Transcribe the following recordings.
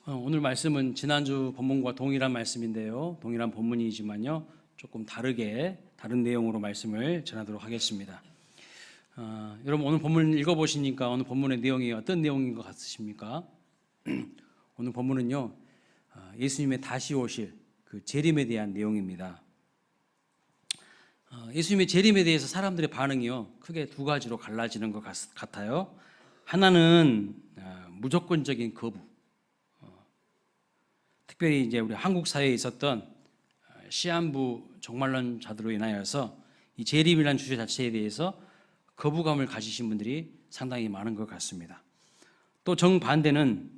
오늘 말씀은 지난주 본문과 동일한 말씀인데요. 동일한 본문이지만요. 조금 다른 내용으로 말씀을 전하도록 하겠습니다. 여러분 오늘 본문 읽어보시니까 오늘 본문의 내용이 어떤 내용인 것 같으십니까? 오늘 본문은요. 예수님의 다시 오실 그 재림에 대한 내용입니다. 예수님의 재림에 대해서 사람들의 반응이요. 크게 두 가지로 갈라지는 것 같아요. 하나는 무조건적인 거부. 특별히 이제 우리 한국 사회에 있었던 시한부 종말론자들로 인하여서 이 재림이라는 주제 자체에 대해서 거부감을 가지신 분들이 상당히 많은 것 같습니다. 또 정반대는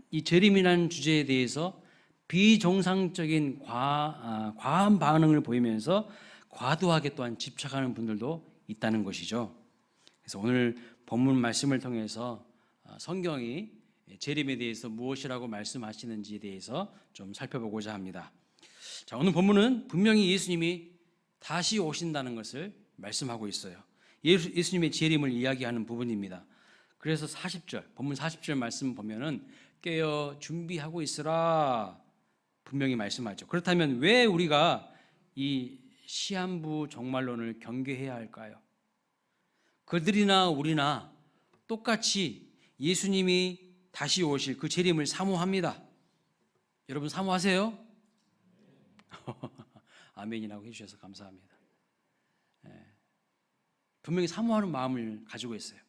이 재림이라는 주제에 대해서 비정상적인 과한 반응을 보이면서 과도하게 또한 집착하는 분들도 있다는 것이죠. 그래서 오늘 본문 말씀을 통해서 성경이 재림에 대해서 무엇이라고 말씀하시는지에 대해서 좀 살펴보고자 합니다. 자, 오늘 본문은 분명히 예수님이 다시 오신다는 것을 말씀하고 있어요. 예수님의 재림을 이야기하는 부분입니다. 그래서 40절, 본문 40절 말씀 보면은 깨어 준비하고 있으라 분명히 말씀하죠. 그렇다면 왜 우리가 이 시한부 종말론을 경계해야 할까요? 그들이나 우리나 똑같이 예수님이 다시 오실 그 재림을 사모합니다. 여러분 사모하세요? 아멘이라고 해주셔서 감사합니다. 분명히 사모하는 마음을 가지고 있어요.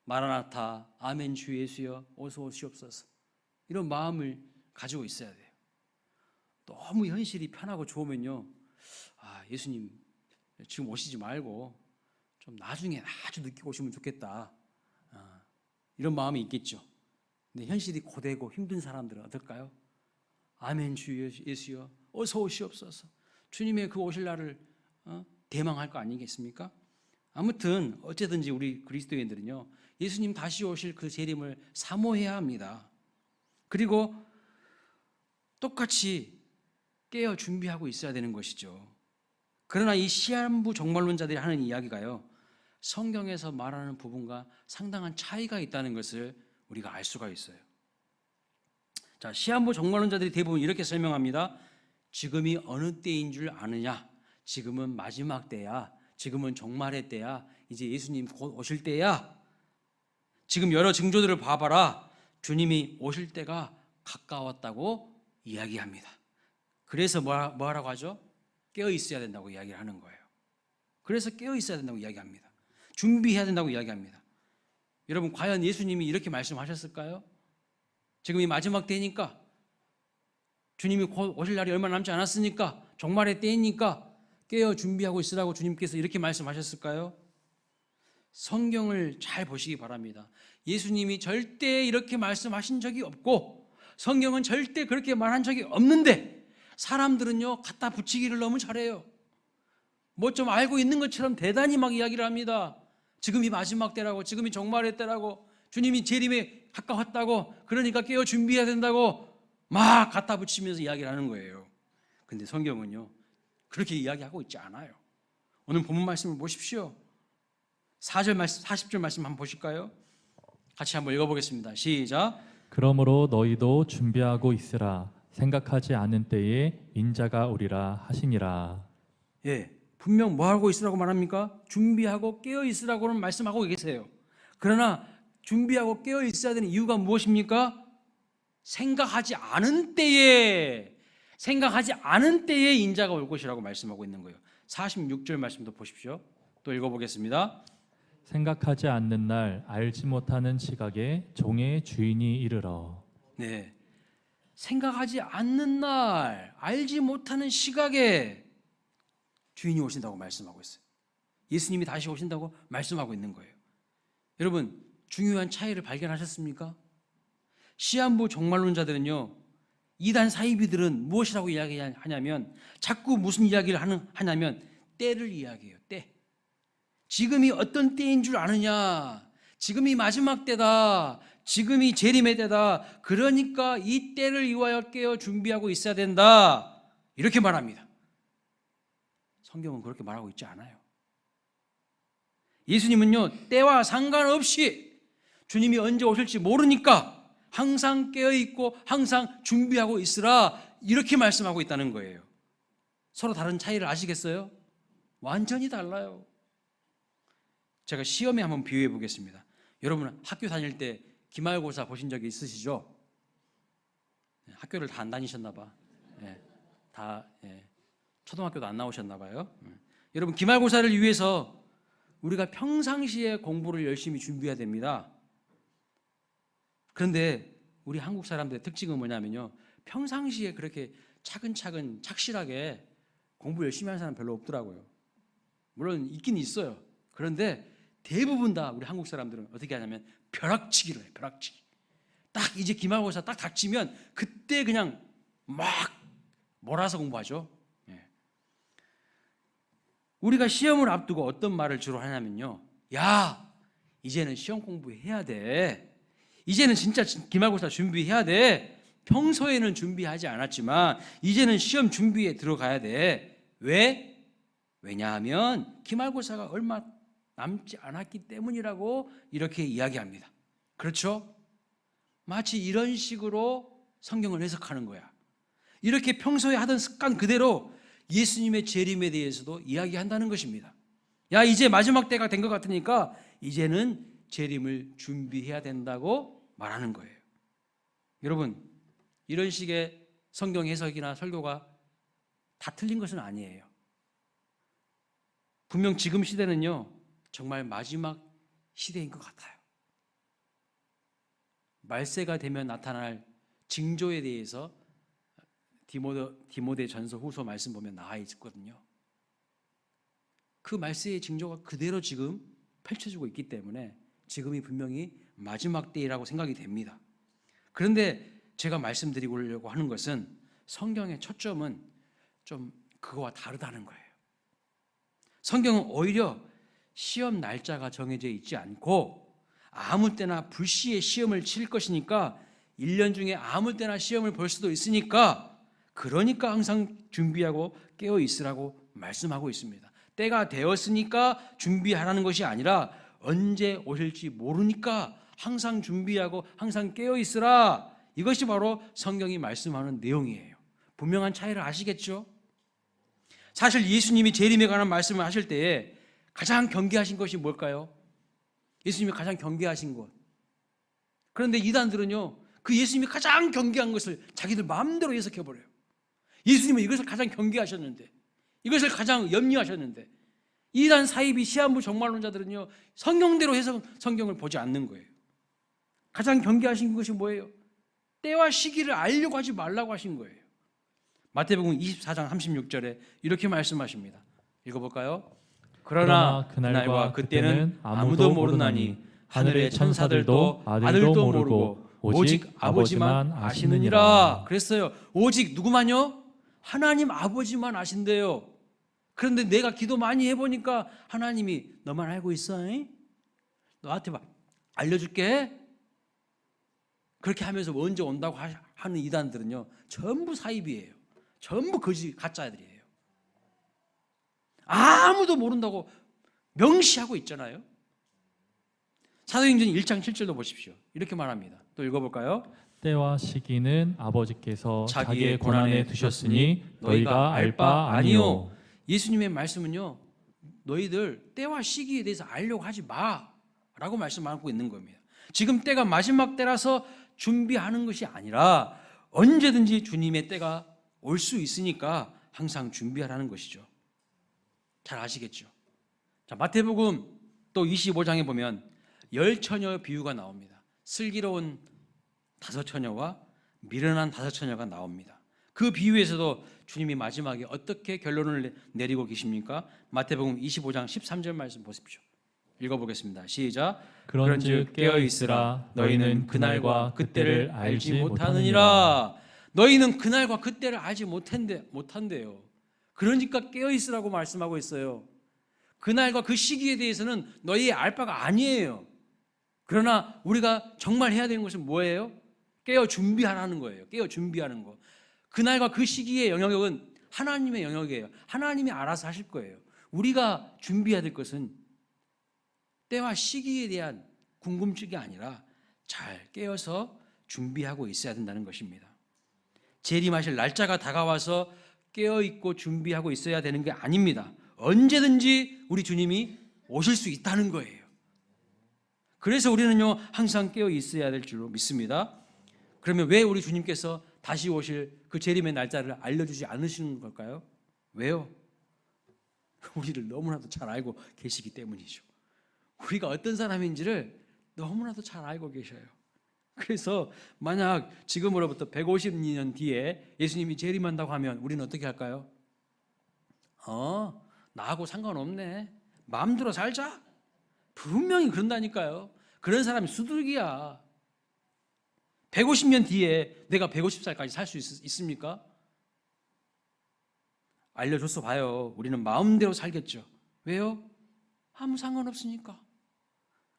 마라나타, 아멘 주 예수여 어서 오시옵소서, 이런 마음을 가지고 있어야 돼요. 너무 현실이 편하고 좋으면요, 예수님 지금 오시지 말고 좀 나중에 아주 늦게 오시면 좋겠다, 이런 마음이 있겠죠. 근데 현실이 고되고 힘든 사람들은 어떨까요? 아멘 주 예수여 어서 오시옵소서, 주님의 그 오실 날을 대망할 거 아니겠습니까? 아무튼 어쨌든지 우리 그리스도인들은요, 예수님 다시 오실 그 재림을 사모해야 합니다. 그리고 똑같이 깨어 준비하고 있어야 되는 것이죠. 그러나 이 시한부 종말론자들이 하는 이야기가요, 성경에서 말하는 부분과 상당한 차이가 있다는 것을 우리가 알 수가 있어요. 자, 시한부 종말론자들이 대부분 이렇게 설명합니다. 지금이 어느 때인 줄 아느냐? 지금은 마지막 때야. 지금은 종말의 때야. 이제 예수님 곧 오실 때야. 지금 여러 징조들을 봐봐라. 주님이 오실 때가 가까웠다고 이야기합니다. 그래서 뭐라고 하죠? 깨어 있어야 된다고 이야기를 하는 거예요. 그래서 깨어 있어야 된다고 이야기합니다. 준비해야 된다고 이야기합니다. 여러분 과연 예수님이 이렇게 말씀하셨을까요? 지금이 마지막 때니까, 주님이 곧 오실 날이 얼마 남지 않았으니까, 종말의 때이니까 깨어 준비하고 있으라고 주님께서 이렇게 말씀하셨을까요? 성경을 잘 보시기 바랍니다. 예수님이 절대 이렇게 말씀하신 적이 없고 성경은 절대 그렇게 말한 적이 없는데 사람들은요 갖다 붙이기를 너무 잘해요. 뭐 좀 알고 있는 것처럼 대단히 막 이야기를 합니다. 지금이 마지막 때라고, 지금이 종말의 때라고, 주님이 재림에 가까웠다고, 그러니까 깨어 준비해야 된다고 막 갖다 붙이면서 이야기를 하는 거예요. 근데 성경은요 그렇게 이야기하고 있지 않아요. 오늘 본문 말씀을 보십시오. 4절 말씀, 40절 말씀 한번 보실까요? 같이 한번 읽어보겠습니다. 시작. 그러므로 너희도 준비하고 있으라. 생각하지 않은 때에 인자가 오리라 하시니라. 예, 분명 뭐 하고 있으라고 말합니까? 준비하고 깨어 있으라고는 말씀하고 계세요. 그러나 준비하고 깨어 있어야 되는 이유가 무엇입니까? 생각하지 않은 때에 인자가 올 것이라고 말씀하고 있는 거예요. 46절 말씀도 보십시오. 또 읽어보겠습니다. 생각하지 않는 날, 알지 못하는 시각에 종의 주인이 이르러. 네, 생각하지 않는 날, 알지 못하는 시각에 주인이 오신다고 말씀하고 있어요. 예수님이 다시 오신다고 말씀하고 있는 거예요. 여러분 중요한 차이를 발견하셨습니까? 시한부 종말론자들은요, 이단 사이비들은 무엇이라고 이야기하냐면 자꾸 무슨 이야기를 하냐면 때를 이야기해요. 때. 지금이 어떤 때인 줄 아느냐? 지금이 마지막 때다. 지금이 재림의 때다. 그러니까 이 때를 이와여 깨어 준비하고 있어야 된다. 이렇게 말합니다. 성경은 그렇게 말하고 있지 않아요. 예수님은요 때와 상관없이 주님이 언제 오실지 모르니까 항상 깨어 있고 항상 준비하고 있으라 이렇게 말씀하고 있다는 거예요. 서로 다른 차이를 아시겠어요? 완전히 달라요. 제가 시험에 한번 비유해 보겠습니다. 여러분 학교 다닐 때 기말고사 보신 적이 있으시죠? 학교를 다 안 다니셨나 봐. 초등학교도 안 나오셨나 봐요. 여러분 기말고사를 위해서 우리가 평상시에 공부를 열심히 준비해야 됩니다. 그런데 우리 한국 사람들의 특징은 뭐냐면요, 평상시에 그렇게 차근차근 착실하게 공부 열심히 하는 사람 별로 없더라고요. 물론 있긴 있어요. 그런데 대부분 다 우리 한국 사람들은 어떻게 하냐면 벼락치기로 해요. 벼락치기. 딱 이제 기말고사 딱 닥치면 그때 그냥 막 몰아서 공부하죠. 우리가 시험을 앞두고 어떤 말을 주로 하냐면요, 야, 이제는 시험 공부해야 돼. 이제는 진짜 기말고사 준비해야 돼. 평소에는 준비하지 않았지만 이제는 시험 준비에 들어가야 돼. 왜? 왜냐하면 기말고사가 얼마 남지 않았기 때문이라고 이렇게 이야기합니다. 그렇죠? 마치 이런 식으로 성경을 해석하는 거야. 이렇게 평소에 하던 습관 그대로 예수님의 재림에 대해서도 이야기한다는 것입니다. 야, 이제 마지막 때가 된 것 같으니까 이제는 재림을 준비해야 된다고 말하는 거예요. 여러분, 이런 식의 성경 해석이나 설교가 다 틀린 것은 아니에요. 분명 지금 시대는요, 정말 마지막 시대인 것 같아요. 말세가 되면 나타날 징조에 대해서 디모데 전서 후서 말씀 보면 나와 있거든요. 그 말세의 징조가 그대로 지금 펼쳐지고 있기 때문에 지금이 분명히 마지막 때라고 생각이 됩니다. 그런데 제가 말씀드리려고 하는 것은 성경의 초점은 좀 그거와 다르다는 거예요. 성경은 오히려 시험 날짜가 정해져 있지 않고 아무 때나 불시에 시험을 칠 것이니까 1년 중에 아무 때나 시험을 볼 수도 있으니까 그러니까 항상 준비하고 깨어 있으라고 말씀하고 있습니다. 때가 되었으니까 준비하라는 것이 아니라 언제 오실지 모르니까 항상 준비하고 항상 깨어 있으라. 이것이 바로 성경이 말씀하는 내용이에요. 분명한 차이를 아시겠죠? 사실 예수님이 재림에 관한 말씀을 하실 때에 가장 경계하신 것이 뭘까요? 예수님이 가장 경계하신 것. 그런데 이단들은요, 그 예수님이 가장 경계한 것을 자기들 마음대로 해석해버려요. 예수님은 이것을 가장 경계하셨는데, 이것을 가장 염려하셨는데, 이단 사이비 시한부 종말론자들은요, 성경대로 해서 성경을 보지 않는 거예요. 가장 경계하신 것이 뭐예요? 때와 시기를 알려고 하지 말라고 하신 거예요. 마태복음 24장 36절에 이렇게 말씀하십니다. 읽어볼까요? 그러나 그날과 그때는 아무도 모르나니 하늘의 천사들도 아들도 모르고 오직 아버지만 아시느니라. 그랬어요. 오직 누구만요? 하나님 아버지만 아신대요. 그런데 내가 기도 많이 해보니까 하나님이 너만 알고 있어? 너한테 알려줄게. 그렇게 하면서 먼저 온다고 하는 이단들은요, 전부 사입이에요. 전부 거짓 가짜들이에요. 아무도 모른다고 명시하고 있잖아요. 사도행전 1장 7절도 보십시오. 이렇게 말합니다. 또 읽어볼까요? 때와 시기는 아버지께서 자기의 권한에 두셨으니 너희가 알 바 아니요. 예수님의 말씀은요, 너희들 때와 시기에 대해서 알려고 하지 마라고 말씀하고 있는 겁니다. 지금 때가 마지막 때라서 준비하는 것이 아니라 언제든지 주님의 때가 올 수 있으니까 항상 준비하라는 것이죠. 잘 아시겠죠? 자, 마태복음 또 25장에 보면 10처녀 비유가 나옵니다. 슬기로운 5처녀와 미련한 5처녀가 나옵니다. 그 비유에서도 주님이 마지막에 어떻게 결론을 내리고 계십니까? 마태복음 25장 13절 말씀 보십시오. 읽어보겠습니다. 시작. 그런즉 깨어있으라. 너희는 그날과 그때를 알지 못하느니라. 너희는 그날과 그때를 알지 못한대요. 그러니까 깨어있으라고 말씀하고 있어요. 그날과 그 시기에 대해서는 너희 알 바가 아니에요. 그러나 우리가 정말 해야 되는 것은 뭐예요? 깨어 준비하라는 거예요. 깨어 준비하는 거. 그날과 그 시기의 영역은 하나님의 영역이에요. 하나님이 알아서 하실 거예요. 우리가 준비해야 될 것은 때와 시기에 대한 궁금증이 아니라 잘 깨어서 준비하고 있어야 된다는 것입니다. 재림하실 날짜가 다가와서 깨어있고 준비하고 있어야 되는 게 아닙니다. 언제든지 우리 주님이 오실 수 있다는 거예요. 그래서 우리는요 항상 깨어 있어야 될 줄로 믿습니다. 그러면 왜 우리 주님께서 다시 오실 그 재림의 날짜를 알려주지 않으시는 걸까요? 왜요? 우리를 너무나도 잘 알고 계시기 때문이죠. 우리가 어떤 사람인지를 너무나도 잘 알고 계셔요. 그래서 만약 지금으로부터 150년 뒤에 예수님이 재림한다고 하면 우리는 어떻게 할까요? 나하고 상관없네. 마음대로 살자. 분명히 그런다니까요. 그런 사람이 수두룩이야. 150년 뒤에 내가 150살까지 살 수 있습니까? 알려줬어 봐요. 우리는 마음대로 살겠죠. 왜요? 아무 상관없으니까.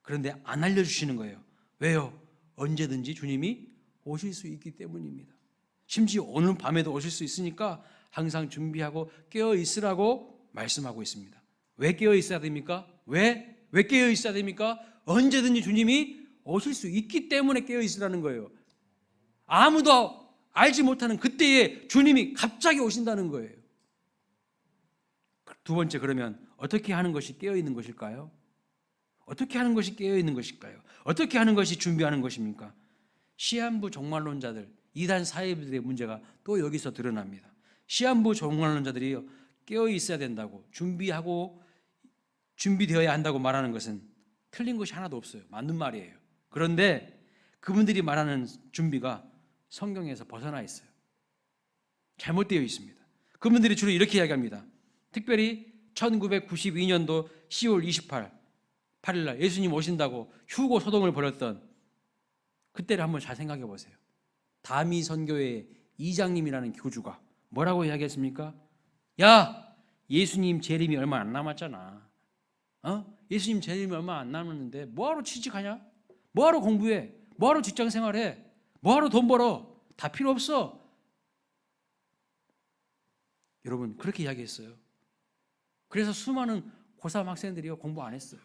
그런데 안 알려주시는 거예요. 왜요? 언제든지 주님이 오실 수 있기 때문입니다. 심지어 오늘 밤에도 오실 수 있으니까 항상 준비하고 깨어 있으라고 말씀하고 있습니다. 왜 깨어 있어야 됩니까? 왜 깨어 있어야 됩니까? 언제든지 주님이 오실 수 있기 때문에 깨어 있으라는 거예요. 아무도 알지 못하는 그때에 주님이 갑자기 오신다는 거예요. 두 번째, 그러면 어떻게 하는 것이 깨어 있는 것일까요? 어떻게 하는 것이 깨어 있는 것일까요? 어떻게 하는 것이 준비하는 것입니까? 시한부 종말론자들, 이단 사이비들의 문제가 또 여기서 드러납니다. 시한부 종말론자들이 깨어 있어야 된다고 준비되어야 한다고 말하는 것은 틀린 것이 하나도 없어요. 맞는 말이에요. 그런데 그분들이 말하는 준비가 성경에서 벗어나 있어요. 잘못되어 있습니다. 그분들이 주로 이렇게 이야기합니다. 특별히 1992년도 10월 28일 날 예수님 오신다고 휴고 소동을 벌였던 그때를 한번 잘 생각해 보세요. 다미 선교회 이장님이라는 교주가 뭐라고 이야기했습니까? 야, 예수님 재림이 얼마 안 남았잖아. 예수님 재림이 얼마 안 남았는데 뭐하러 취직하냐? 뭐하러 공부해? 뭐하러 직장 생활해? 뭐하러 돈 벌어? 다 필요 없어. 여러분 그렇게 이야기했어요. 그래서 수많은 고3 학생들이요 공부 안 했어요.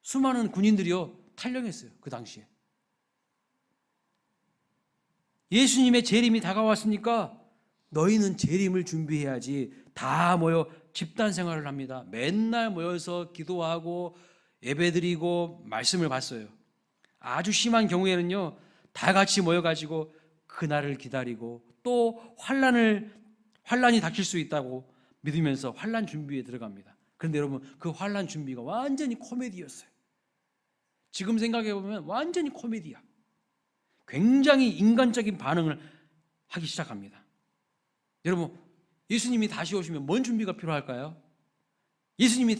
수많은 군인들이요 탈영했어요. 그 당시에. 예수님의 재림이 다가왔으니까 너희는 재림을 준비해야지. 다 모여 집단 생활을 합니다. 맨날 모여서 기도하고 예배드리고 말씀을 받어요. 아주 심한 경우에는요 다 같이 모여가지고 그날을 기다리고 또 환란이 닥칠 수 있다고 믿으면서 환란 준비에 들어갑니다. 그런데 여러분 그 환란 준비가 완전히 코미디였어요. 지금 생각해 보면 완전히 코미디야. 굉장히 인간적인 반응을 하기 시작합니다. 여러분 예수님이 다시 오시면 뭔 준비가 필요할까요? 예수님이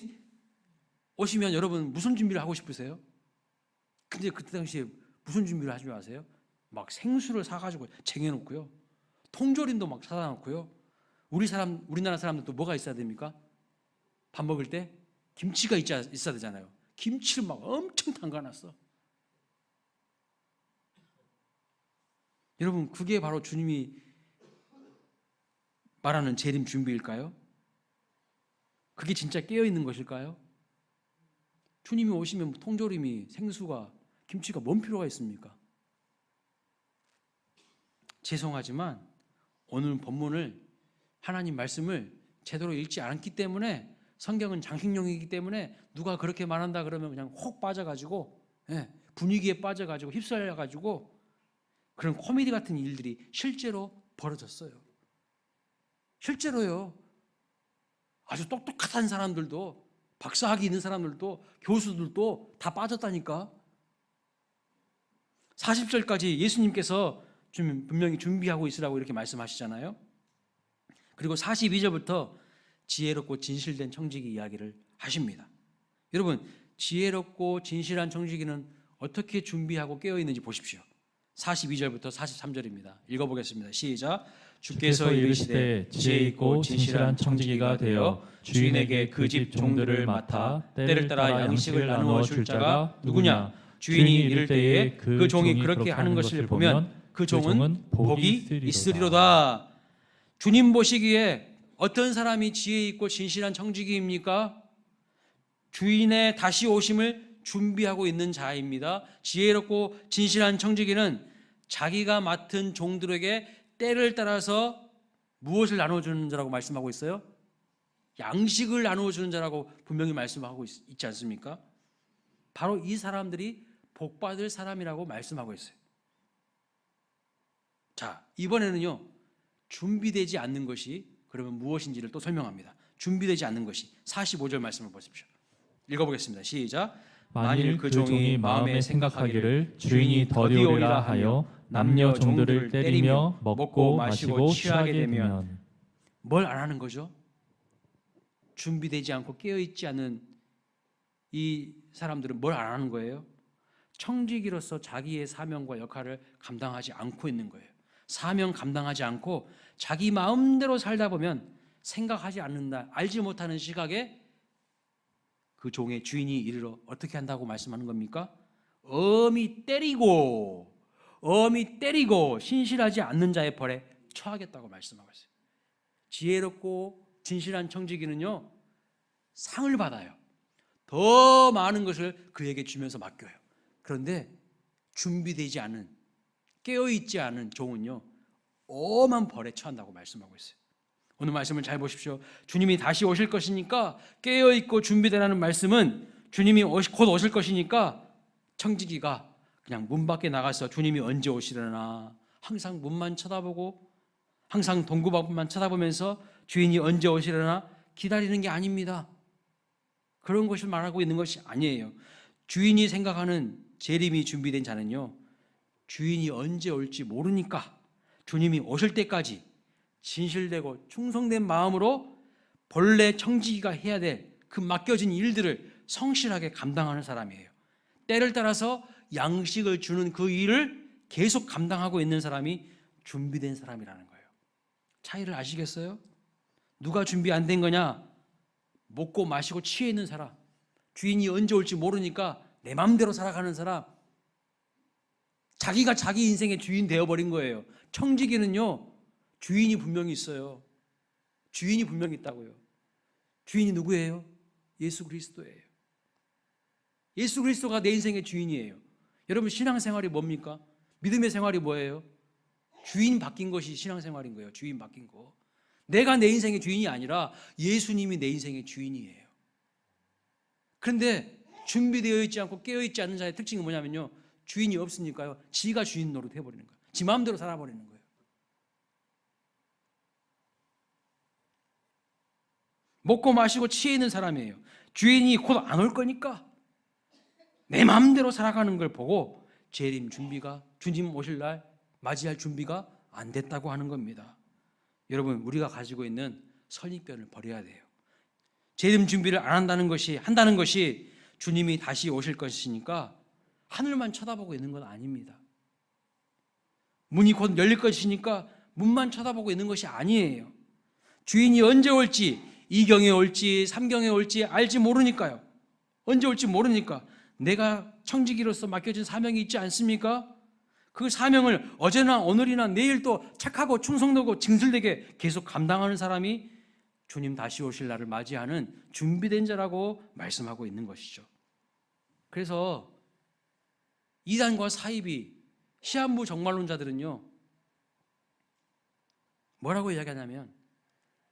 오시면 여러분 무슨 준비를 하고 싶으세요? 근데 그때 당시에 무슨 준비를 하지 아세요? 막 생수를 사가지고 쟁여놓고요. 통조림도 막 사다 놓고요. 우리나라 사람들도 뭐가 있어야 됩니까? 밥 먹을 때 김치가 있어야 되잖아요. 김치를 막 엄청 담가놨어. 여러분 그게 바로 주님이 말하는 재림 준비일까요? 그게 진짜 깨어있는 것일까요? 주님이 오시면 통조림이 생수가 김치가 뭔 필요가 있습니까? 죄송하지만 오늘 본문을 하나님 말씀을 제대로 읽지 않기 때문에 성경은 장식용이기 때문에 누가 그렇게 말한다 그러면 그냥 혹 빠져가지고 분위기에 빠져가지고 휩쓸려가지고 그런 코미디 같은 일들이 실제로 벌어졌어요. 실제로요. 아주 똑똑한 사람들도 박사학위 있는 사람들도 교수들도 다 빠졌다니까. 40절까지 예수님께서 분명히 준비하고 있으라고 이렇게 말씀하시잖아요. 그리고 42절부터 지혜롭고 진실된 청지기 이야기를 하십니다. 여러분 지혜롭고 진실한 청지기는 어떻게 준비하고 깨어있는지 보십시오. 42절부터 43절입니다. 읽어보겠습니다. 시작. 주께서 이르시되 지혜 있고 진실한 청지기가 되어 주인에게 그 집 종들을 맡아 때를 따라 양식을 나누어 줄 자가 누구냐? 주인이 이를 때에 그 종이 그렇게 하는 것을 보면 그 종은 복이 있으리로다. 주님 보시기에 어떤 사람이 지혜 있고 진실한 청지기입니까? 주인의 다시 오심을 준비하고 있는 자입니다. 지혜롭고 진실한 청지기는 자기가 맡은 종들에게 때를 따라서 무엇을 나눠주는 자라고 말씀하고 있어요? 양식을 나눠주는 자라고 분명히 말씀하고 있지 않습니까? 바로 이 사람들이 복받을 사람이라고 말씀하고 있어요. 자, 이번에는요, 준비되지 않는 것이 그러면 무엇인지를 또 설명합니다. 준비되지 않는 것이 45절 말씀을 보십시오. 읽어보겠습니다. 시작. 만일 그 종이 마음에 생각하기를 주인이 더디 오리라 하여 남녀 종들을 때리며 먹고 마시고 취하게 되면. 뭘 안 하는 거죠? 준비되지 않고 깨어있지 않은 이 사람들은 뭘 안 하는 거예요? 청지기로서 자기의 사명과 역할을 감당하지 않고 있는 거예요. 사명 감당하지 않고 자기 마음대로 살다 보면 생각하지 않는다, 알지 못하는 시각에 그 종의 주인이 이르러 어떻게 한다고 말씀하는 겁니까? 엄히 때리고 신실하지 않는 자의 벌에 처하겠다고 말씀하고 있어요. 지혜롭고 진실한 청지기는요, 상을 받아요. 더 많은 것을 그에게 주면서 맡겨요. 그런데 준비되지 않은, 깨어있지 않은 종은요, 엄한 벌에 처한다고 말씀하고 있어요. 오늘 말씀을 잘 보십시오. 주님이 다시 오실 것이니까 깨어있고 준비되라는 말씀은 주님이 곧 오실 것이니까 청지기가 그냥 문 밖에 나가서 주님이 언제 오시려나 항상 문만 쳐다보고 항상 동구방만 쳐다보면서 주인이 언제 오시려나 기다리는 게 아닙니다. 그런 것을 말하고 있는 것이 아니에요. 주인이 생각하는 재림이 준비된 자는요, 주인이 언제 올지 모르니까 주님이 오실 때까지 진실되고 충성된 마음으로 본래 청지기가 해야 될 그 맡겨진 일들을 성실하게 감당하는 사람이에요. 때를 따라서 양식을 주는 그 일을 계속 감당하고 있는 사람이 준비된 사람이라는 거예요. 차이를 아시겠어요? 누가 준비 안 된 거냐? 먹고 마시고 취해 있는 사람, 주인이 언제 올지 모르니까 내 마음대로 살아가는 사람, 자기가 자기 인생의 주인 되어버린 거예요. 청지기는요, 주인이 분명히 있어요. 주인이 분명히 있다고요. 주인이 누구예요? 예수 그리스도예요. 예수 그리스도가 내 인생의 주인이에요. 여러분, 신앙생활이 뭡니까? 믿음의 생활이 뭐예요? 주인 바뀐 것이 신앙생활인 거예요. 주인 바뀐 거. 내가 내 인생의 주인이 아니라 예수님이 내 인생의 주인이에요. 그런데 준비되어 있지 않고 깨어있지 않는 자의 특징이 뭐냐면요, 주인이 없으니까요, 지가 주인 노릇 해버리는 거예요. 지 마음대로 살아버리는 거예요. 먹고 마시고 취해 있는 사람이에요. 주인이 곧 안 올 거니까 내 마음대로 살아가는 걸 보고 재림 준비가, 주님 오실 날 맞이할 준비가 안 됐다고 하는 겁니다. 여러분, 우리가 가지고 있는 선입견을 버려야 돼요. 재림 준비를 안 한다는 것이 주님이 다시 오실 것이니까 하늘만 쳐다보고 있는 건 아닙니다. 문이 곧 열릴 것이니까 문만 쳐다보고 있는 것이 아니에요. 주인이 언제 올지, 2경에 올지 3경에 올지 알지 모르니까요. 언제 올지 모르니까 내가 청지기로서 맡겨진 사명이 있지 않습니까? 그 사명을 어제나 오늘이나 내일 또 착하고 충성되고 진실되게 계속 감당하는 사람이 주님 다시 오실 날을 맞이하는 준비된 자라고 말씀하고 있는 것이죠. 그래서 이단과 사이비, 시한부 정말론자들은요, 뭐라고 이야기하냐면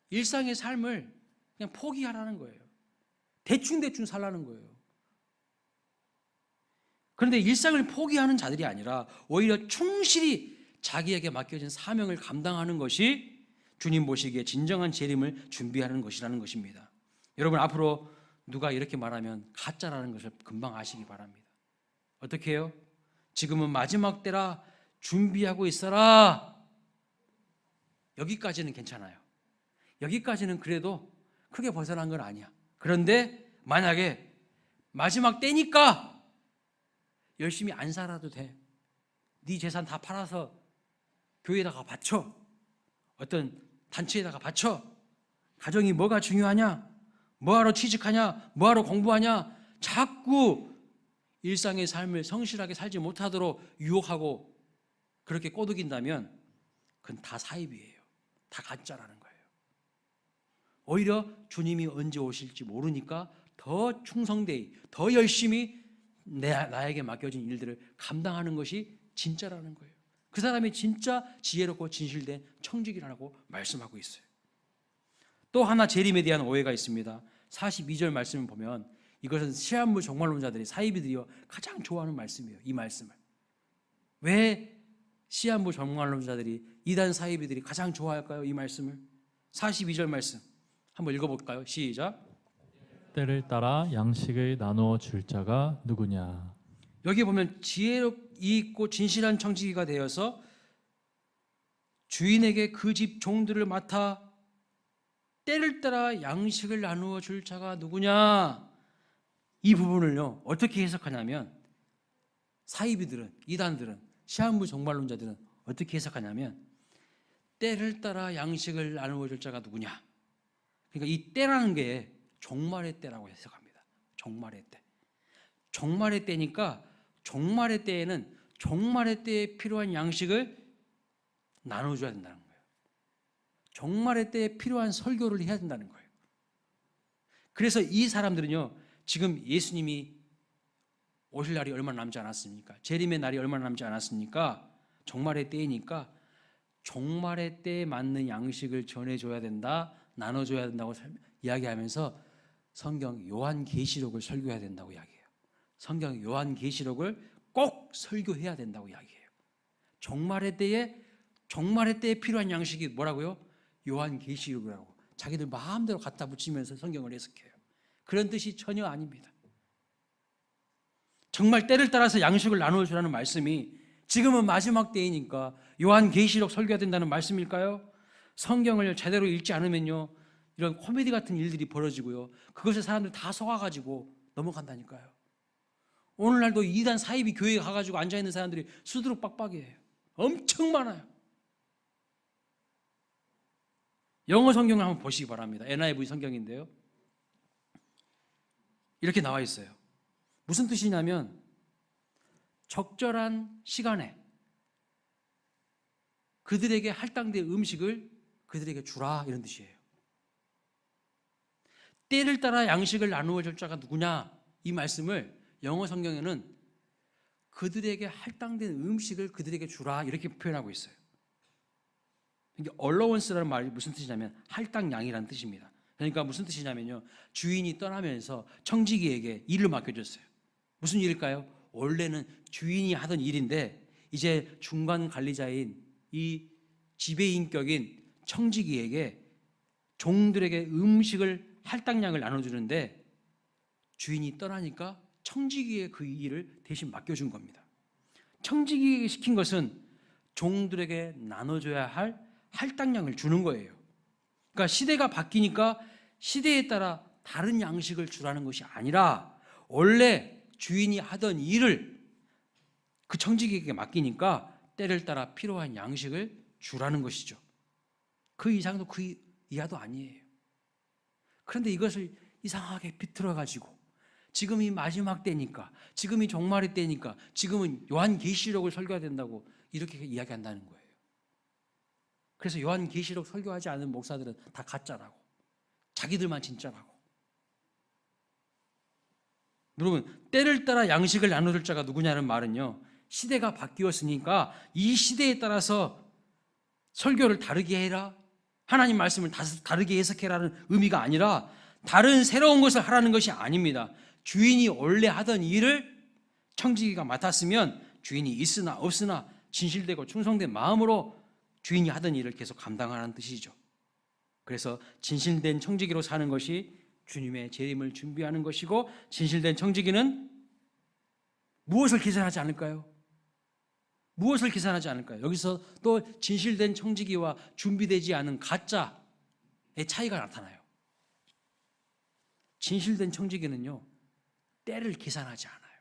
일상의 삶을 그냥 포기하라는 거예요. 대충 살라는 거예요. 그런데 일상을 포기하는 자들이 아니라 오히려 충실히 자기에게 맡겨진 사명을 감당하는 것이 주님 보시기에 진정한 재림을 준비하는 것이라는 것입니다. 여러분, 앞으로 누가 이렇게 말하면 가짜라는 것을 금방 아시기 바랍니다. 어떻게 해요? 지금은 마지막 때라 준비하고 있어라. 여기까지는 괜찮아요. 여기까지는 그래도 크게 벗어난 건 아니야. 그런데 만약에 마지막 때니까 열심히 안 살아도 돼. 네 재산 다 팔아서 교회에다가 바쳐. 어떤 단체에다가 바쳐. 가정이 뭐가 중요하냐? 뭐하러 취직하냐? 뭐하러 공부하냐? 자꾸 일상의 삶을 성실하게 살지 못하도록 유혹하고 그렇게 꼬드긴다면 그건 다 사입이에요. 다 가짜라는 거예요. 오히려 주님이 언제 오실지 모르니까 더 충성되이, 더 열심히 나에게 맡겨진 일들을 감당하는 것이 진짜라는 거예요. 그 사람이 진짜 지혜롭고 진실된 청직이라고 말씀하고 있어요. 또 하나 재림에 대한 오해가 있습니다. 42절 말씀을 보면 이것은 시한부 종말론자들이 사이비들이요 가장 좋아하는 말씀이에요. 이 말씀을. 왜 시한부 종말론자들이 이단 사이비들이 가장 좋아할까요? 이 말씀을. 42절 말씀 한번 읽어볼까요? 시작. 때를 따라 양식을 나누어 줄 자가 누구냐. 여기 보면 지혜롭고 있고 진실한 청지기가 되어서 주인에게 그 집 종들을 맡아 때를 따라 양식을 나누어 줄 자가 누구냐. 이 부분을요 어떻게 해석하냐면 사이비들은, 이단들은, 시한부 종말론자들은 어떻게 해석하냐면 때를 따라 양식을 나누어 줄 자가 누구냐. 그러니까 이 때라는 게 종말의 때라고 해석합니다. 종말의 때. 종말의 때니까 종말의 때에는 종말의 때에 필요한 양식을 나눠줘야 된다는 거예요. 종말의 때에 필요한 설교를 해야 된다는 거예요. 그래서 이 사람들은요 지금 예수님이 오실 날이 얼마 남지 않았습니까? 재림의 날이 얼마 남지 않았습니까? 종말의 때이니까 종말의 때에 맞는 양식을 전해줘야 된다, 나눠줘야 된다고 이야기하면서 성경 요한계시록을 설교해야 된다고 이야기해요. 성경 요한계시록을 꼭 설교해야 된다고 이야기해요. 종말의 때에 필요한 양식이 뭐라고요? 요한계시록이라고 자기들 마음대로 갖다 붙이면서 성경을 해석해요. 그런 뜻이 전혀 아닙니다. 정말 때를 따라서 양식을 나누어 주라는 말씀이 지금은 마지막 때이니까 요한계시록 설교해야 된다는 말씀일까요? 성경을 제대로 읽지 않으면요 이런 코미디 같은 일들이 벌어지고요 그것에 사람들 다 속아가지고 넘어간다니까요. 오늘날도 이단 사이비 교회에 가가지고 앉아있는 사람들이 수두룩 빡빡이에요. 엄청 많아요. 영어 성경을 한번 보시기 바랍니다. NIV 성경인데요 이렇게 나와 있어요. 무슨 뜻이냐면 적절한 시간에 그들에게 할당된 음식을 그들에게 주라 이런 뜻이에요. 때를 따라 양식을 나누어 줄 자가 누구냐 이 말씀을 영어 성경에는 그들에게 할당된 음식을 그들에게 주라 이렇게 표현하고 있어요. 이게 allowance라는 말이 무슨 뜻이냐면 할당량이라는 뜻입니다. 그러니까 무슨 뜻이냐면요 주인이 떠나면서 청지기에게 일을 맡겨줬어요. 무슨 일일까요? 원래는 주인이 하던 일인데 이제 중간 관리자인 이 지배인격인 청지기에게 종들에게 음식을 할당량을 나눠주는데 주인이 떠나니까 청지기에 그 일을 대신 맡겨준 겁니다. 청지기에게 시킨 것은 종들에게 나눠줘야 할 할당량을 주는 거예요. 그러니까 시대가 바뀌니까 시대에 따라 다른 양식을 주라는 것이 아니라 원래 주인이 하던 일을 그 청지기에게 맡기니까 때를 따라 필요한 양식을 주라는 것이죠. 그 이상도 그 이하도 아니에요. 그런데 이것을 이상하게 비틀어가지고 지금이 마지막 때니까, 지금이 종말의 때니까, 지금은 요한계시록을 설교해야 된다고 이렇게 이야기한다는 거예요. 그래서 요한계시록 설교하지 않은 목사들은 다 가짜라고, 자기들만 진짜라고. 여러분, 때를 따라 양식을 나눠줄 자가 누구냐는 말은요, 시대가 바뀌었으니까 이 시대에 따라서 설교를 다르게 해라, 하나님 말씀을 다르게 해석해라는 의미가 아니라 다른 새로운 것을 하라는 것이 아닙니다. 주인이 원래 하던 일을 청지기가 맡았으면 주인이 있으나 없으나 진실되고 충성된 마음으로 주인이 하던 일을 계속 감당하라는 뜻이죠. 그래서 진실된 청지기로 사는 것이 주님의 재림을 준비하는 것이고, 진실된 청지기는 무엇을 계산하지 않을까요? 무엇을 계산하지 않을까요? 여기서 또 진실된 청지기와 준비되지 않은 가짜의 차이가 나타나요. 진실된 청지기는요, 때를 계산하지 않아요.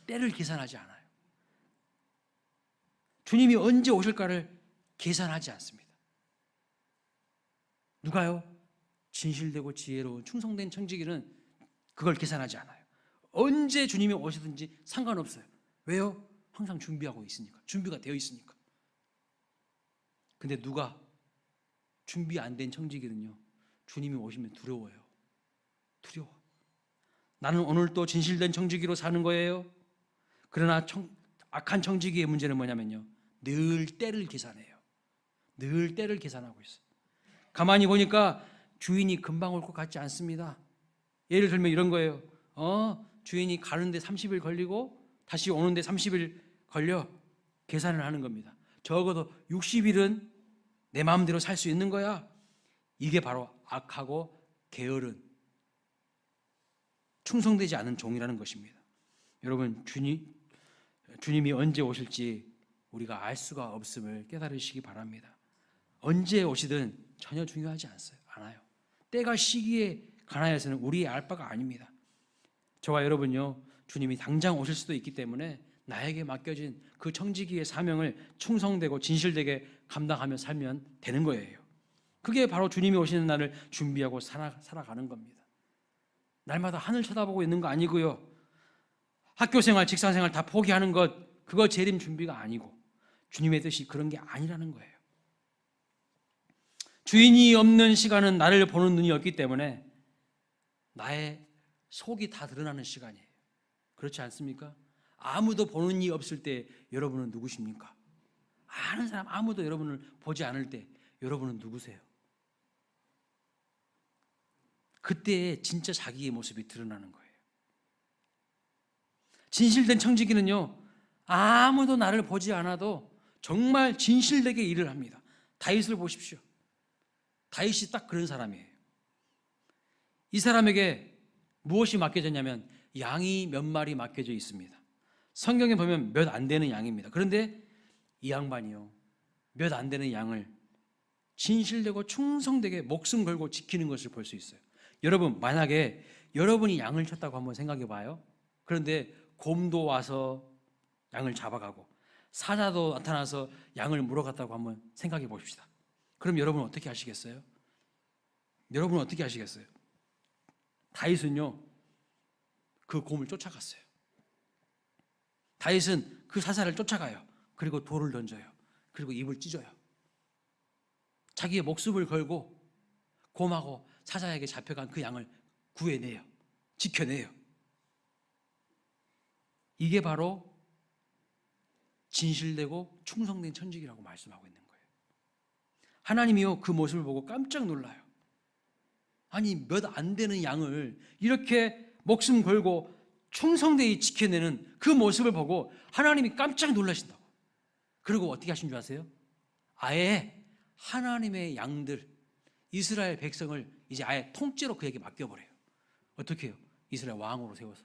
때를 계산하지 않아요. 주님이 언제 오실까를 계산하지 않습니다. 누가요? 진실되고 지혜로운 충성된 청지기는 그걸 계산하지 않아요. 언제 주님이 오시든지 상관없어요. 왜요? 항상 준비하고 있으니까. 준비가 되어 있으니까. 근데 누가 준비 안 된 청지기는요, 주님이 오시면 두려워요. 두려워. 나는 오늘도 진실된 청지기로 사는 거예요. 그러나 악한 청지기의 문제는 뭐냐면요, 늘 때를 계산해요. 늘 때를 계산하고 있어요. 가만히 보니까 주인이 금방 올 것 같지 않습니다. 예를 들면 이런 거예요. 주인이 가는데 30일 걸리고 다시 오는데 30일 걸려. 계산을 하는 겁니다. 적어도 60일은 내 마음대로 살 수 있는 거야. 이게 바로 악하고 게으른, 충성되지 않은 종이라는 것입니다. 여러분, 주님이 언제 오실지 우리가 알 수가 없음을 깨달으시기 바랍니다. 언제 오시든 전혀 중요하지 않아요. 때가 시기에 관하여서는 우리의 알 바가 아닙니다. 저와 여러분요, 주님이 당장 오실 수도 있기 때문에 나에게 맡겨진 그 청지기의 사명을 충성되고 진실되게 감당하며 살면 되는 거예요. 그게 바로 주님이 오시는 날을 준비하고 살아가는 겁니다. 날마다 하늘 쳐다보고 있는 거 아니고요, 학교생활, 직장생활 다 포기하는 것, 그거 재림 준비가 아니고 주님의 뜻이 그런 게 아니라는 거예요. 주인이 없는 시간은 나를 보는 눈이 없기 때문에 나의 속이 다 드러나는 시간이에요. 그렇지 않습니까? 아무도 보는 이 없을 때 여러분은 누구십니까? 아는 사람 아무도 여러분을 보지 않을 때 여러분은 누구세요? 그때 진짜 자기의 모습이 드러나는 거예요. 진실된 청지기는요, 아무도 나를 보지 않아도 정말 진실되게 일을 합니다. 다윗을 보십시오. 다윗이 딱 그런 사람이에요. 이 사람에게 무엇이 맡겨졌냐면 양이 몇 마리 맡겨져 있습니다. 성경에 보면 몇 안 되는 양입니다. 그런데 이 양반이요, 몇 안 되는 양을 진실되고 충성되게 목숨 걸고 지키는 것을 볼 수 있어요. 여러분, 만약에 여러분이 양을 쳤다고 한번 생각해 봐요. 그런데 곰도 와서 양을 잡아가고 사자도 나타나서 양을 물어갔다고 한번 생각해 봅시다. 그럼 여러분은 어떻게 하시겠어요? 여러분은 어떻게 하시겠어요? 다윗은요, 그 곰을 쫓아갔어요. 다윗은 그 사자를 쫓아가요. 그리고 돌을 던져요. 그리고 입을 찢어요. 자기의 목숨을 걸고 곰하고 사자에게 잡혀간 그 양을 구해내요. 지켜내요. 이게 바로 진실되고 충성된 천직이라고 말씀하고 있는 거예요. 하나님이요, 그 모습을 보고 깜짝 놀라요. 아니, 몇 안 되는 양을 이렇게 목숨 걸고 충성되게 지켜내는 그 모습을 보고 하나님이 깜짝 놀라신다고. 그리고 어떻게 하신 줄 아세요? 아예 하나님의 양들, 이스라엘 백성을 이제 아예 통째로 그에게 맡겨버려요. 어떻게 해요? 이스라엘 왕으로 세워서.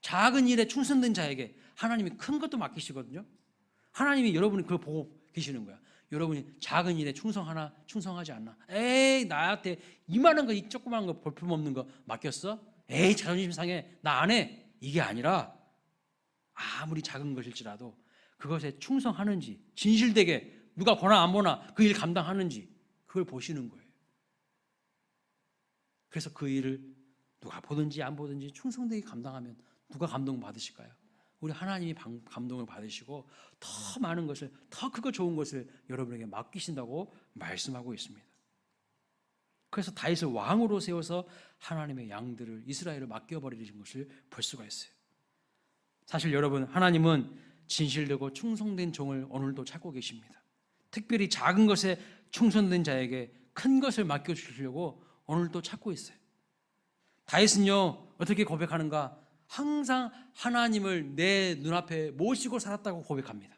작은 일에 충성된 자에게 하나님이 큰 것도 맡기시거든요. 하나님이 여러분이 그걸 보고 계시는 거야. 여러분이 작은 일에 충성하지 않나? 에이, 나한테 이만한 거, 이 조그만 거, 볼품없는 거 맡겼어? 에이, 자존심 상해, 나 안 해. 이게 아니라 아무리 작은 것일지라도 그것에 충성하는지, 진실되게 누가 보나 안 보나 그 일 감당하는지 그걸 보시는 거예요. 그래서 그 일을 누가 보든지 안 보든지 충성되게 감당하면 누가 감동 받으실까요? 우리 하나님이 감동을 받으시고 더 많은 것을, 더 크고 좋은 것을 여러분에게 맡기신다고 말씀하고 있습니다. 그래서 다윗을 왕으로 세워서 하나님의 양들을, 이스라엘을 맡겨버리신 것을 볼 수가 있어요. 사실 여러분, 하나님은 진실되고 충성된 종을 오늘도 찾고 계십니다. 특별히 작은 것에 충성된 자에게 큰 것을 맡겨주시려고 오늘도 찾고 있어요. 다윗은요, 어떻게 고백하는가? 항상 하나님을 내 눈앞에 모시고 살았다고 고백합니다.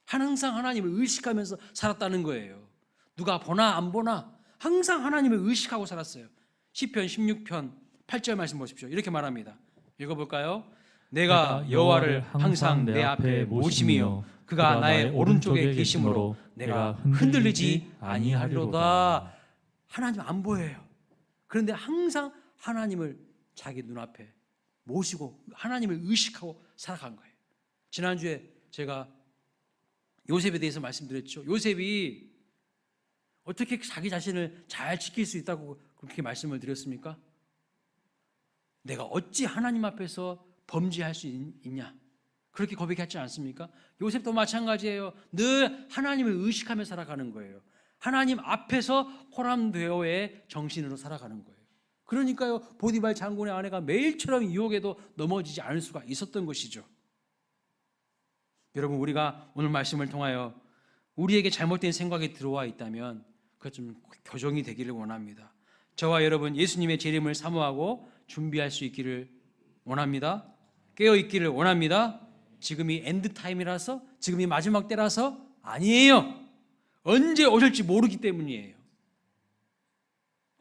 항상 하나님을 의식하면서 살았다는 거예요. 누가 보나 안 보나 항상 하나님을 의식하고 살았어요. 시편 16편 8절 말씀 보십시오. 이렇게 말합니다. 읽어볼까요? 내가 여호와를 항상 내 앞에 모심이요 그가 나의 오른쪽에 계심으로 내가 흔들리지 아니하리로다. 하나님 안 보여요. 그런데 항상 하나님을 자기 눈앞에 모시고 하나님을 의식하고 살아간 거예요. 지난주에 제가 요셉에 대해서 말씀드렸죠. 요셉이 어떻게 자기 자신을 잘 지킬 수 있다고 그렇게 말씀을 드렸습니까? 내가 어찌 하나님 앞에서 범죄할 수 있냐, 그렇게 고백했지 않습니까? 요셉도 마찬가지예요. 늘 하나님을 의식하며 살아가는 거예요. 하나님 앞에서 호람되어의 정신으로 살아가는 거예요. 그러니까요, 보디발 장군의 아내가 매일처럼 유혹에도 넘어지지 않을 수가 있었던 것이죠. 여러분, 우리가 오늘 말씀을 통하여 우리에게 잘못된 생각이 들어와 있다면 그것 좀 교정이 되기를 원합니다. 저와 여러분, 예수님의 재림을 사모하고 준비할 수 있기를 원합니다. 깨어 있기를 원합니다. 지금이 엔드타임이라서, 지금이 마지막 때라서 아니에요. 언제 오실지 모르기 때문이에요.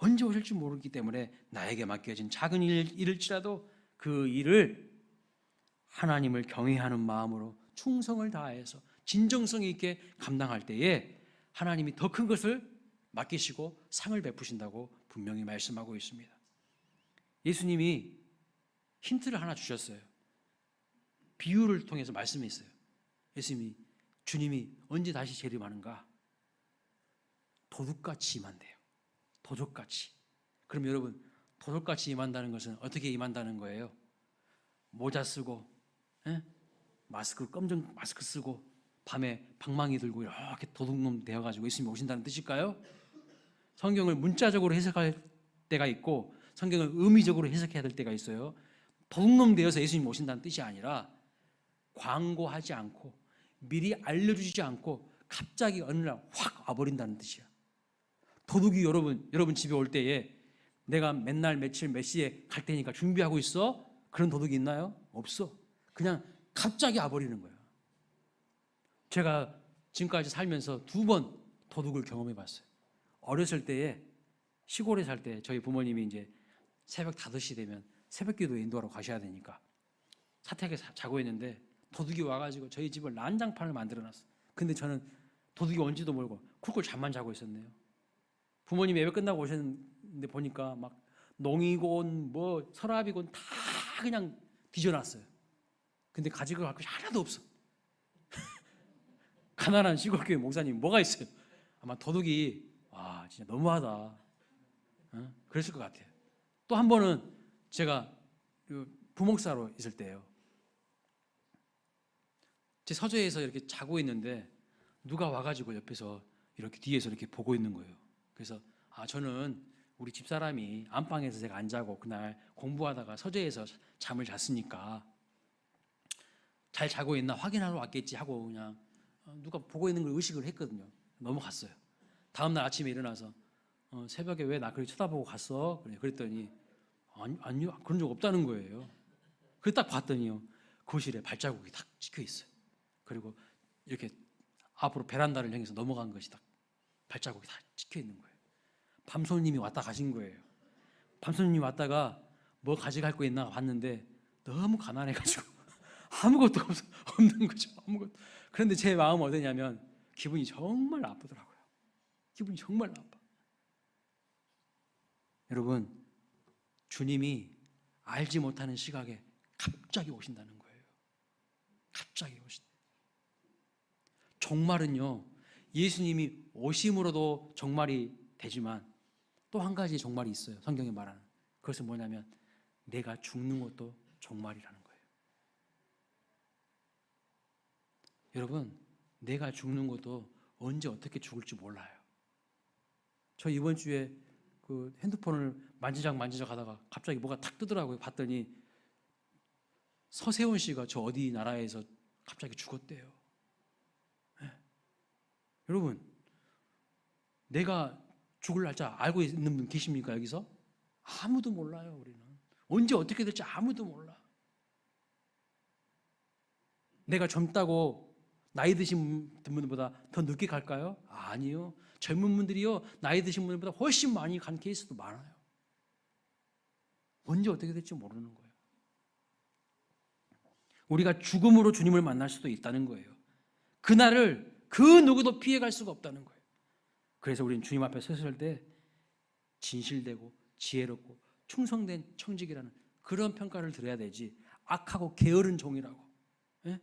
언제 오실지 모르기 때문에 나에게 맡겨진 작은 일일지라도 그 일을 하나님을 경외하는 마음으로 충성을 다해서 진정성 있게 감당할 때에 하나님이 더 큰 것을 맡기시고 상을 베푸신다고 분명히 말씀하고 있습니다. 예수님이 힌트를 하나 주셨어요. 비유를 통해서 말씀했어요. 예수님이, 주님이 언제 다시 재림하는가? 도둑같이 임한대요. 도둑같이. 그럼 여러분, 도둑같이 임한다는 것은 어떻게 임한다는 거예요? 모자 쓰고, 검정 마스크 쓰고, 밤에 방망이 들고 이렇게 도둑놈 되어가지고 예수님이 오신다는 뜻일까요? 성경을 문자적으로 해석할 때가 있고 성경을 의미적으로 해석해야 될 때가 있어요. 도둑놈 되어서 예수님이 오신다는 뜻이 아니라 광고하지 않고 미리 알려주지 않고 갑자기 어느 날 확 와버린다는 뜻이야. 도둑이 여러분 집에 올 때에 내가 맨날 며칠 몇 시에 갈 테니까 준비하고 있어? 그런 도둑이 있나요? 없어. 그냥 갑자기 와버리는 거야. 제가 지금까지 살면서 2번 도둑을 경험해 봤어요. 어렸을 때에 시골에 살 때 저희 부모님이 이제 새벽 5시 되면 새벽기도 인도하러 가셔야 되니까 사택에 자고 있는데 도둑이 와가지고 저희 집을 난장판을 만들어놨어. 근데 저는 도둑이 온지도 모르고 쿨쿨 잠만 자고 있었네요. 부모님이 예배 끝나고 오셨는데 보니까 막 농이곤 뭐 서랍이곤 다 그냥 뒤져놨어요. 근데 가지고 갈 것이 하나도 없어. 가난한 시골교회 목사님 뭐가 있어요? 아마 도둑이 와 진짜 너무하다. 그랬을 것 같아요. 또 한 번은 제가 부목사로 있을 때예요. 제 서재에서 이렇게 자고 있는데 누가 와가지고 옆에서 이렇게 뒤에서 이렇게 보고 있는 거예요. 그래서 저는 우리 집사람이 안방에서 제가 안 자고 그날 공부하다가 서재에서 잠을 잤으니까 잘 자고 있나 확인하러 왔겠지 하고 그냥 누가 보고 있는 걸 의식을 했거든요. 넘어갔어요. 다음날 아침에 일어나서 새벽에 왜 나 그렇게 쳐다보고 갔어? 그랬더니 아니요 그런 적 없다는 거예요. 그래서 딱 봤더니요 거실에 발자국이 딱 찍혀 있어요. 그리고 이렇게 앞으로 베란다를 향해서 넘어간 것이 딱 발자국이 다 찍혀 있는 거예요. 밤손님이 왔다 가신 거예요. 밤손님이 왔다가 뭐 가져갈 거 있나 봤는데 너무 가난해가지고 아무것도 없는 거죠. 아무것도. 그런데 제 마음은 어떠냐면 기분이 정말 나쁘더라고요. 기분이 정말 나빠. 여러분, 주님이 알지 못하는 시각에 갑자기 오신다는 거예요. 갑자기 오신다. 종말은요, 예수님이 오심으로도 종말이 되지만 또 한 가지 종말이 있어요. 성경에 말하는. 그것은 뭐냐면 내가 죽는 것도 종말이라는 거예요. 여러분, 내가 죽는 것도 언제 어떻게 죽을지 몰라요. 저 이번 주에 그 핸드폰을 만지작 하다가 갑자기 뭐가 탁 뜨더라고요. 봤더니 서세원 씨가 저 어디 나라에서 갑자기 죽었대요. 네. 여러분, 내가 죽을 날짜 알고 있는 분 계십니까 여기서? 아무도 몰라요. 우리는 언제 어떻게 될지 아무도 몰라. 내가 젊다고 나이 드신 분들보다 더 늦게 갈까요? 아니요. 젊은 분들이요 나이 드신 분들보다 훨씬 많이 간 케이스도 많아요. 언제 어떻게 될지 모르는 거예요. 우리가 죽음으로 주님을 만날 수도 있다는 거예요. 그날을 그 누구도 피해갈 수가 없다는 거예요. 그래서 우리는 주님 앞에 섰을 때 진실되고 지혜롭고 충성된 청직이라는 그런 평가를 들어야 되지, 악하고 게으른 종이라고, 예?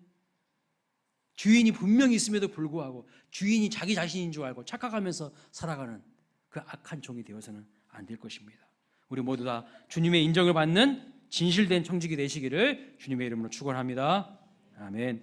주인이 분명히 있음에도 불구하고 주인이 자기 자신인 줄 알고 착각하면서 살아가는 그 악한 종이 되어서는 안 될 것입니다. 우리 모두 다 주님의 인정을 받는 진실된 청직이 되시기를 주님의 이름으로 축원합니다. 아멘.